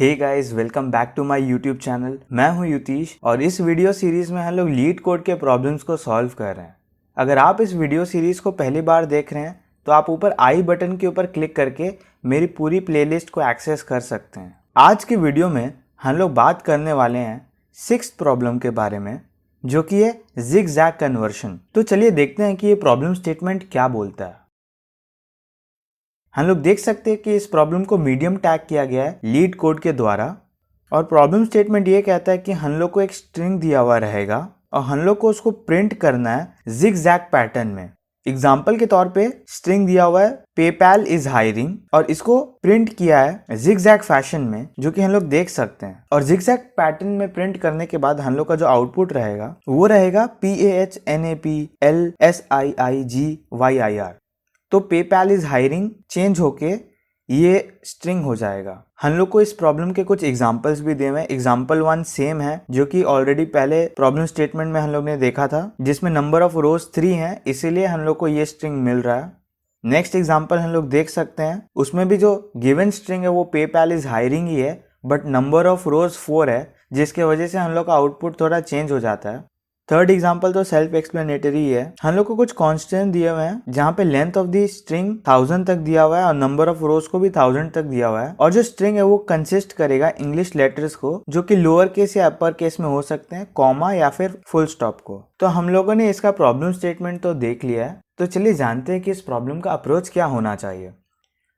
Hey guys, welcome back to my YouTube channel. मैं हूं युतीश और इस वीडियो सीरीज में हम लोग लीड कोड के प्रॉब्लम्स को सॉल्व कर रहे हैं। अगर आप इस वीडियो सीरीज को पहली बार देख रहे हैं तो आप ऊपर आई बटन के ऊपर क्लिक करके मेरी पूरी प्लेलिस्ट को एक्सेस कर सकते हैं। आज की वीडियो में हम लोग बात करने वाले हैं 6th प्रॉब्लम के बारे में, जो कि है ज़िगज़ैग कन्वर्शन। तो चलिए देखते हैं कि ये प्रॉब्लम स्टेटमेंट क्या बोलता है। हम लोग देख सकते हैं कि इस प्रॉब्लम को मीडियम टैग किया गया है लीड कोड के द्वारा, और प्रॉब्लम स्टेटमेंट ये कहता है कि हम लोग को एक स्ट्रिंग दिया हुआ रहेगा और हम लोग को उसको प्रिंट करना है ज़िगज़ैग पैटर्न में। एग्जाम्पल के तौर पे स्ट्रिंग दिया हुआ है पेपैल इज हायरिंग और इसको प्रिंट किया है ज़िगज़ैग फैशन में, जो कि हम लोग देख सकते हैं। और ज़िगज़ैग पैटर्न में प्रिंट करने के बाद हम लोग का जो आउटपुट रहेगा वो रहेगा PAHNAPLSIIGYIR। तो पेपैल इज हायरिंग चेंज होके ये स्ट्रिंग हो जाएगा। हम लोग को इस प्रॉब्लम के कुछ एग्जांपल्स भी दिए हुए हैं। एग्जांपल 1 सेम है, जो कि ऑलरेडी पहले प्रॉब्लम स्टेटमेंट में हम लोग ने देखा था, जिसमें नंबर ऑफ रोज 3 है, इसीलिए हम लोग को ये स्ट्रिंग मिल रहा है। नेक्स्ट एग्जांपल हम लोग देख सकते हैं, उसमें भी जो गिवन स्ट्रिंग है वो पेपैल इज हायरिंग ही है, बट नंबर ऑफ रोज 4 है, जिसके वजह से हम लोग का आउटपुट थोड़ा चेंज हो जाता है। थर्ड एग्जाम्पल तो सेल्फ एक्सप्लेनेटरी है। हम लोग को कुछ कांस्टेंट दिए हुए हैं, जहाँ पे लेंथ ऑफ दी स्ट्रिंग 1000 तक दिया हुआ है और नंबर ऑफ रोज को भी 1000 तक दिया हुआ है। और जो स्ट्रिंग है वो कंसिस्ट करेगा इंग्लिश लेटर्स को, जो कि लोअर केस या अपर केस में हो सकते हैं, कॉमा या फिर फुल स्टॉप को। तो हम लोगों ने इसका प्रॉब्लम स्टेटमेंट तो देख लिया है। तो चलिए जानते हैं कि इस प्रॉब्लम का अप्रोच क्या होना चाहिए।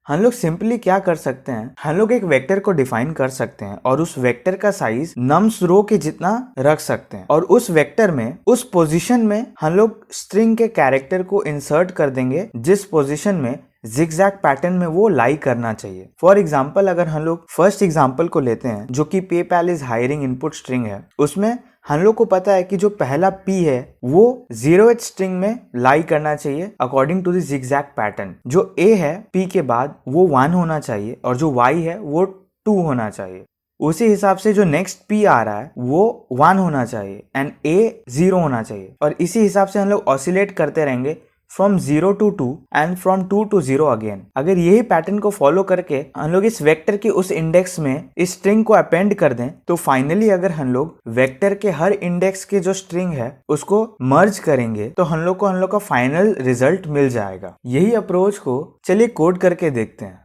हम लोग सिंपली क्या कर सकते हैं, हम लोग एक वेक्टर को डिफाइन कर सकते हैं और उस वेक्टर का साइज नम्स रो के जितना रख सकते हैं, और उस वेक्टर में उस पोजीशन में हम लोग स्ट्रिंग के कैरेक्टर को इंसर्ट कर देंगे जिस पोजीशन में ज़िगज़ैग पैटर्न में वो लाई करना चाहिए। फॉर एग्जाम्पल अगर हम लोग फर्स्ट एग्जाम्पल को लेते हैं, जो कि PayPal is hiring input string है, उसमें हम लोग को पता है कि जो पहला P है वो 0th स्ट्रिंग में लाई करना चाहिए according to the zigzag pattern. जो A है P के बाद वो 1 होना चाहिए और जो Y है वो 2 होना चाहिए। उसी हिसाब से जो नेक्स्ट P आ रहा है वो 1 होना चाहिए एंड A 0 होना चाहिए, और इसी हिसाब से हम लोग ऑसिलेट करते रहेंगे from 0 to 2 and from 2 to 0 again. अगर यही पैटर्न को फॉलो करके हम लोग इस वेक्टर के उस इंडेक्स में इस स्ट्रिंग को अपेंड कर दें, तो फाइनली अगर हम लोग वेक्टर के हर इंडेक्स के जो स्ट्रिंग है उसको मर्ज करेंगे तो हम लोग का फाइनल रिजल्ट मिल जाएगा। यही अप्रोच को चलिए कोड करके देखते हैं।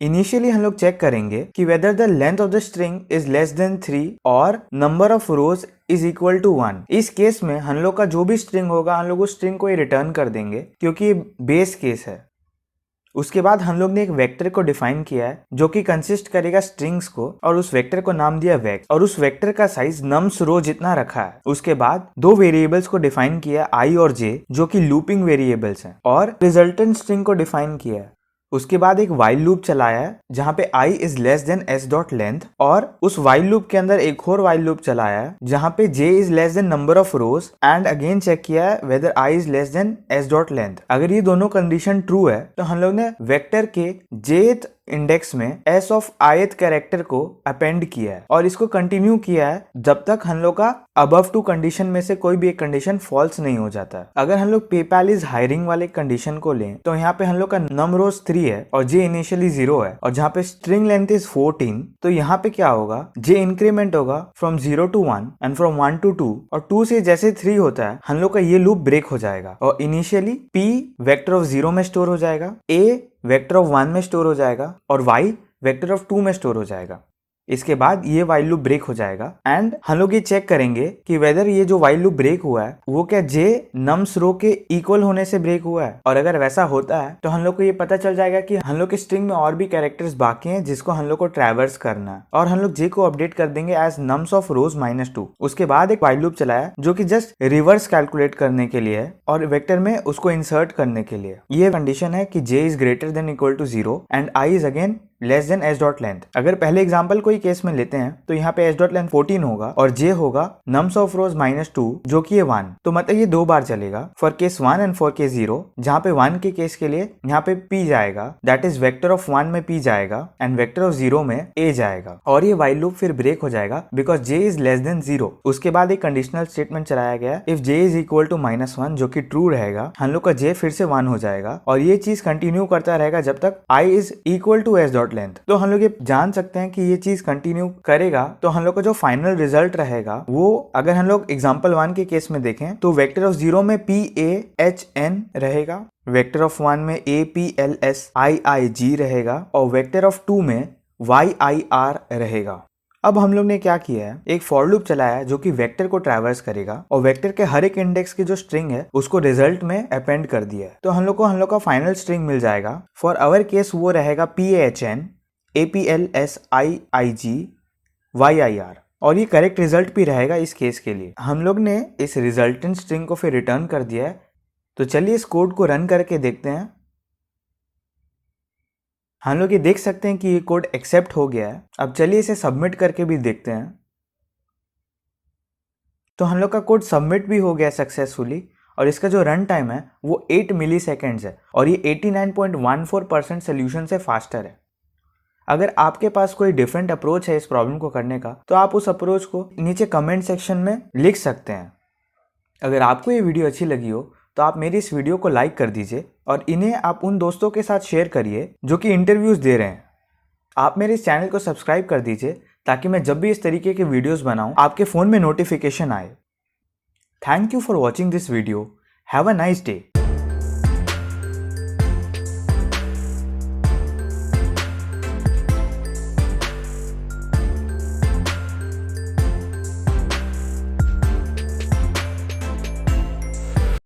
इनिशियली हम लोग चेक करेंगे कि whether the length of the string is less than 3 और number of rows is equal to 1। इस केस में हम लोग का जो भी स्ट्रिंग होगा हम लोग उस स्ट्रिंग को ही रिटर्न कर देंगे, क्योंकि ये बेस केस है। उसके बाद हम लोग ने एक वेक्टर को डिफाइन किया है जो कि कंसिस्ट करेगा स्ट्रिंग्स को, और उस वेक्टर को नाम दिया वेक्ट, और उस वेक्टर का साइज नम्स रो जितना रखा है। उसके बाद दो वेरिएबल्स को डिफाइन किया है आई और जे, जो कि लूपिंग वेरिएबल्स हैं, और रिजल्टेंट स्ट्रिंग को डिफाइन किया है। उसके बाद एक वाइल लूप चलाया है जहां पे i is less than s dot length, और उस वाइल लूप के अंदर एक और वाइल लूप चलाया है जहां पे j is less than number of rows, and again check किया है whether i is less than s dot length. अगर ये दोनों कंडीशन ट्रू है तो हम लोग ने वेक्टर के jth इंडेक्स में s ऑफ ith कैरेक्टर को अपेंड किया है, और इसको कंटिन्यू किया है जब तक हम लोग का अबव 2 कंडीशन में से कोई भी एक कंडीशन फॉल्स नहीं हो जाता है। अगर हम लोग पेपैल इज हायरिंग वाले कंडीशन को लें तो यहाँ पे हम लोग का नम रोज 3 है और j इनिशियली 0 है, और जहाँ पे स्ट्रिंग लेंथ इज 14, तो यहाँ पे क्या होगा, j इंक्रीमेंट होगा from 0 to 1 and from 1 to 2, और 2 से जैसे 3 होता है हम लोग का ये लूप ब्रेक हो जाएगा, और इनिशियली p वेक्टर ऑफ 0 में स्टोर हो जाएगा, a वेक्टर ऑफ 1 में स्टोर हो जाएगा, और y वेक्टर ऑफ 2 में स्टोर हो जाएगा। इसके बाद ये वाइल लूप ब्रेक हो जाएगा, एंड हम लोग ये चेक करेंगे कि वेदर ये जो वाइल लूप ब्रेक हुआ है वो क्या j नम्स रो के इक्वल होने से ब्रेक हुआ है, और अगर वैसा होता है तो हम लोग को ये पता चल जाएगा कि हम लोग के स्ट्रिंग में और भी कैरेक्टर्स बाकी हैं जिसको हम लोग को ट्रैवर्स करना है, और हम लोग j को अपडेट कर देंगे एज नम्स ऑफ रोज -2। उसके बाद एक वाइल लूप चलाया जो कि जस्ट रिवर्स कैलकुलेट करने के लिए है और वेक्टर में उसको इंसर्ट करने के लिए। ये कंडीशन है कि j is greater than equal to 0 and i is again less than s dot length. अगर पहले एग्जांपल कोई केस में लेते हैं तो यहाँ पे s डॉट लेंथ 14 होगा और j होगा नम्स ऑफ रोज -2, जो कि ये 1, तो मतलब ये 2 बार चलेगा for case 1 and for case 0, जहाँ पे 1 के केस के लिए यहाँ पे p जाएगा, दैट इज वेक्टर ऑफ 1 में p जाएगा एंड वेक्टर ऑफ 0 में a जाएगा, और ये वाइल लूप फिर ब्रेक हो जाएगा because j is less than 0। उसके बाद एक कंडीशनल स्टेटमेंट चलाया गया, if j is equal to -1, जो कि ट्रू रहेगा, हम लोग का j फिर से 1 हो जाएगा, और ये चीज कंटिन्यू करता रहेगा जब तक i is equal to s dot code length. तो हम लोग ये जान सकते हैं कि ये चीज कंटिन्यू करेगा तो हम लोग का जो फाइनल रिजल्ट रहेगा वो, अगर हम लोग एग्जाम्पल 1 के केस में देखें तो वेक्टर ऑफ 0 में PAHN रहेगा, वेक्टर ऑफ 1 में APLSIIG रहेगा और वेक्टर ऑफ 2 में YIR रहेगा। अब हम लोग ने क्या किया है, एक फॉर लूप चलाया है जो कि वेक्टर को ट्रैवर्स करेगा और वेक्टर के हर एक इंडेक्स की जो स्ट्रिंग है उसको रिजल्ट में अपेंड कर दिया है। तो हम लोग का फाइनल स्ट्रिंग मिल जाएगा। फॉर आवर केस वो रहेगा PAHN APLSIIG YIR और ये करेक्ट रिजल्ट भी रहेगा इस केस के लिए। हम लोग ने इस रिजल्टेंट स्ट्रिंग को फिर रिटर्न कर दिया है। तो चलिए इस कोड को रन करके देखते हैं। हम लोग ये देख सकते हैं कि ये कोड एक्सेप्ट हो गया है। अब चलिए इसे सबमिट करके भी देखते हैं। तो हम लोग का कोड सबमिट भी हो गया सक्सेसफुली और इसका जो रन टाइम है वो 8 मिली सेकेंड्स है और ये 89.14% सोल्यूशन से फास्टर है। अगर आपके पास कोई डिफरेंट अप्रोच है इस प्रॉब्लम को करने का तो आप उस अप्रोच को नीचे कमेंट सेक्शन में लिख सकते हैं। अगर आपको ये वीडियो अच्छी लगी हो तो आप मेरी इस वीडियो को लाइक कर दीजिए और इन्हें आप उन दोस्तों के साथ शेयर करिए जो कि इंटरव्यूज दे रहे हैं। आप मेरे इस चैनल को सब्सक्राइब कर दीजिए ताकि मैं जब भी इस तरीके के वीडियोस बनाऊं आपके फ़ोन में नोटिफिकेशन आए। Thank you for watching this video. Have a nice day.